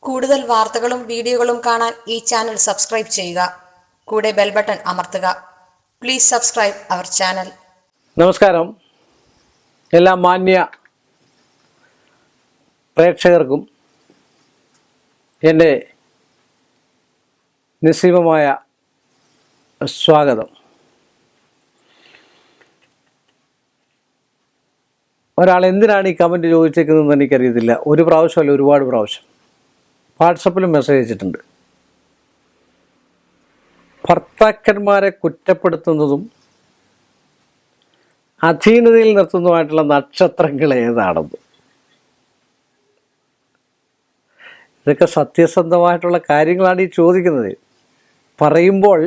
കൂടുതൽ വാർത്തകളും വീഡിയോകളും കാണാൻ ഈ ചാനൽ സബ്സ്ക്രൈബ് ചെയ്യുക. കൂടെ ബെൽ ബട്ടൺ അമർത്തുക. Please subscribe our channel. നമസ്കാരം. എല്ലാ മാന്യ പ്രേക്ഷകർക്കും എൻ്റെ നിസ്സീമമായ സ്വാഗതം. ഒരാൾ എന്തിനാണ് ഈ കമൻറ്റ് ചോദിച്ചേക്കുന്നതെന്ന് എനിക്കറിയത്തില്ല. ഒരു പ്രാവശ്യമല്ല, ഒരുപാട് പ്രാവശ്യം വാട്സപ്പിലും മെസ്സേജ് അയച്ചിട്ടുണ്ട്. ഭർത്താക്കന്മാരെ കുറ്റപ്പെടുത്തുന്നതും അധീനതയിൽ നിർത്തുന്നതുമായിട്ടുള്ള നക്ഷത്രങ്ങൾ ഏതാണെന്ന്. ഇതൊക്കെ സത്യസന്ധമായിട്ടുള്ള കാര്യങ്ങളാണ് ഈ ചോദിക്കുന്നത്. പറയുമ്പോൾ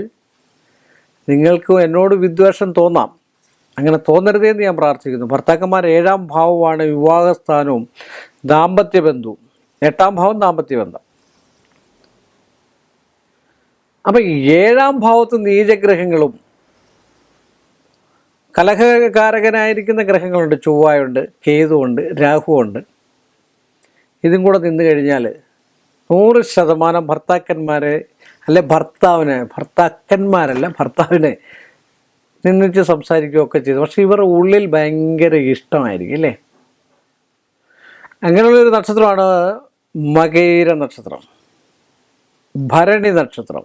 നിങ്ങൾക്ക് എന്നോട് വിദ്വേഷം തോന്നാം. അങ്ങനെ തോന്നരുതേന്ന് ഞാൻ പ്രാർത്ഥിക്കുന്നു. ഭർത്താക്കന്മാർ 7ാം ഭാവമാണ് വിവാഹസ്ഥാനവും ദാമ്പത്യ ബന്ധവും. 8ാം ഭാവം ദാമ്പത്യബന്ധം. അപ്പം 7ാം ഭാവത്ത് നീചഗ്രഹങ്ങളും കലഹകാരകനായിരിക്കുന്ന ഗ്രഹങ്ങളുണ്ട്. ചൊവ്വയുണ്ട്, കേതുവുണ്ട്, രാഹുവുണ്ട്. ഇതും കൂടെ നിന്ന് കഴിഞ്ഞാൽ 100% ഭർത്താക്കന്മാരെ ഭർത്താവിനെ നിന്നിട്ട് സംസാരിക്കുകയൊക്കെ ചെയ്തു. പക്ഷെ ഇവരുടെ ഉള്ളിൽ ഭയങ്കര ഇഷ്ടമായിരിക്കും അല്ലേ. അങ്ങനെയുള്ളൊരു നക്ഷത്രമാണ് മകയിര നക്ഷത്രം, ഭരണി നക്ഷത്രം.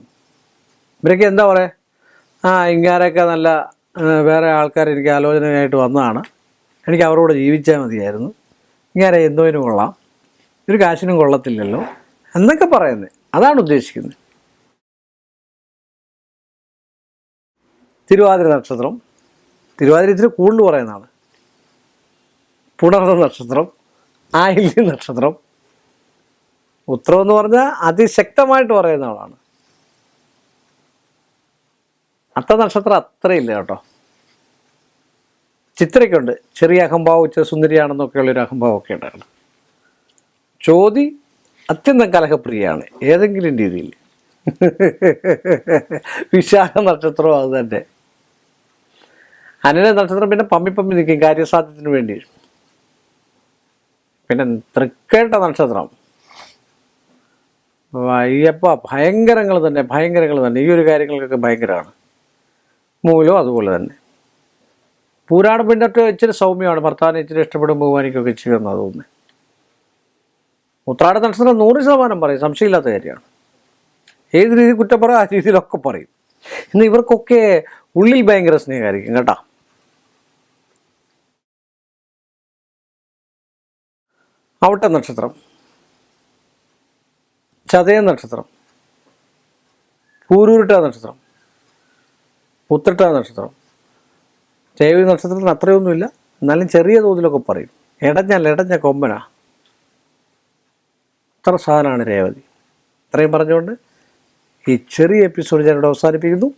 ഇവരൊക്കെ എന്താ പറയുക, ഇങ്ങാരൊക്കെ നല്ല വേറെ ആൾക്കാർ എനിക്ക് ആലോചനയായിട്ട് വന്നതാണ്, എനിക്ക് അവരോട് ജീവിച്ചാൽ മതിയായിരുന്നു, ഇങ്ങാരെ എന്തോനും കൊള്ളാം, ഒരു കാശിനും കൊള്ളത്തില്ലല്ലോ എന്നൊക്കെ പറയുന്നത്. അതാണ് ഉദ്ദേശിക്കുന്നത്. തിരുവാതിര നക്ഷത്രം, തിരുവാതിര ഇത്തിരി കൂടുതൽ പറയുന്നതാണ്. പുണർന്ന നക്ഷത്രം, ആയില്യം നക്ഷത്രം, ഉത്രം എന്ന് പറഞ്ഞാൽ അതിശക്തമായിട്ട് പറയുന്ന ആളാണ്. അത്ത നക്ഷത്രം അത്രയില്ല കേട്ടോ. ചിത്രയ്ക്കുണ്ട് ചെറിയ അഹംഭാവം, ഇച്ചിരി സുന്ദരിയാണെന്നൊക്കെയുള്ളൊരു അഹംഭാവമൊക്കെ ഉണ്ടായിരുന്നു. ചോതി അത്യന്തം കലഹപ്രിയാണ് ഏതെങ്കിലും രീതിയിൽ. വിശാഖ നക്ഷത്രവും അത് തന്നെ. അനില നക്ഷത്രം പിന്നെ പമ്മി നിൽക്കും കാര്യസാധ്യത്തിന് വേണ്ടി. പിന്നെ തൃക്കേട്ട നക്ഷത്രം ഭയങ്കരങ്ങൾ തന്നെ. ഈ ഒരു കാര്യങ്ങൾക്കൊക്കെ ഭയങ്കരമാണ്. മൂലം അതുപോലെ തന്നെ. പൂരാടം പിന്നെ ഇച്ചിരി സൗമ്യമാണ്. ഭർത്താവിനെ ഇച്ചിരി ഇഷ്ടപ്പെടും, ബഹുമാനിക്കുകയൊക്കെ ചെയ്യുമെന്നാണ് തോന്നുന്നത്. ഉത്രാട നക്ഷത്രം 100% പറയും, സംശയമില്ലാത്ത കാര്യമാണ്. ഏത് രീതിയിൽ കുറ്റം പറയും ആ രീതിയിലൊക്കെ പറയും. ഇന്ന് ഇവർക്കൊക്കെ ഉള്ളിൽ ഭയങ്കര സ്നേഹമായിരിക്കും കേട്ടോ. അവിട്ട നക്ഷത്രം, ചതയ നക്ഷത്രം, പൂരൂരുട്ട നക്ഷത്രം, ഉത്രട്ട നക്ഷത്രം. രേവതി നക്ഷത്രത്തിന് അത്രയൊന്നുമില്ല, എന്നാലും ചെറിയ തോതിലൊക്കെ പറയും. ഇടഞ്ഞ കൊമ്പനാ. അത്ര സാധനമാണ് രേവതി. ഇത്രയും പറഞ്ഞുകൊണ്ട് ഈ ചെറിയ എപ്പിസോഡ് ഞാനിവിടെ അവസാനിപ്പിക്കുന്നു.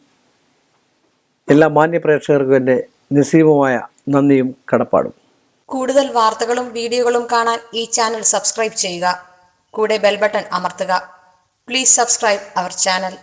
എല്ലാ മാന്യ പ്രേക്ഷകർക്കും എൻ്റെ നിസ്സീമമായ നന്ദിയും കടപ്പാടും. കൂടുതൽ വാർത്തകളും വീഡിയോകളും കാണാൻ ഈ ചാനൽ സബ്സ്ക്രൈബ് ചെയ്യുക. കൂടെ ബെൽ ബട്ടൺ അമർത്തുക. Please subscribe our channel.